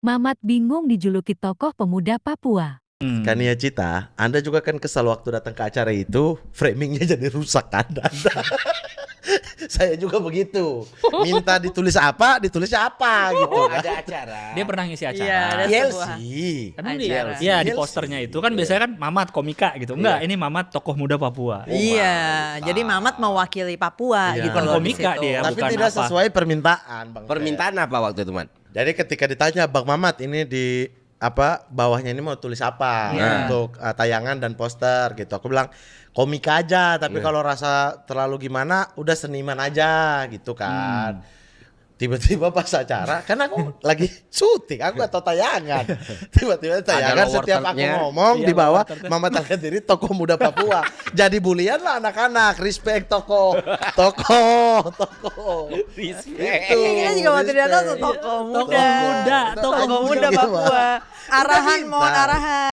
Mamat bingung dijuluki tokoh pemuda Papua. Kania Cita, Anda juga kan kesal waktu datang ke acara itu, framingnya jadi rusak kan Anda. Saya juga begitu. Minta ditulis apa gitu. Ada acara. Dia pernah ngisi acara. Iya, ada sebuah YLC. Kan acara. iya di YLC. posternya itu kan biasanya kan Mamat komika gitu. Enggak, ini Mamat tokoh muda Papua. Iya, jadi Mamat mewakili Papua Iya. gitu Bukan loh. di komika situ. dia. Tapi bukan tidak apa. sesuai permintaan, Bang. Permintaan apa waktu itu, Man? Jadi ketika ditanya Bang Mamat ini di bawahnya ini mau tulis apa untuk tayangan dan poster gitu. Aku bilang komika aja, tapi kalau rasa terlalu gimana udah seniman aja gitu kan. Tiba-tiba pas acara, kan aku lagi syuting, aku gak tahu tayangan. Tiba-tiba tayangan Ada setiap aku worternya. ngomong Iya, di bawah worternya. Mamat Al-Qadiri tokoh muda Papua. Jadi bulian lah anak-anak, respect tokoh. Respect. Kayaknya juga Mas Tridianto tuh tokoh muda. Tokoh muda, Tokoh muda Gitu, Papua. Arahan, Kita mohon minta. arahan.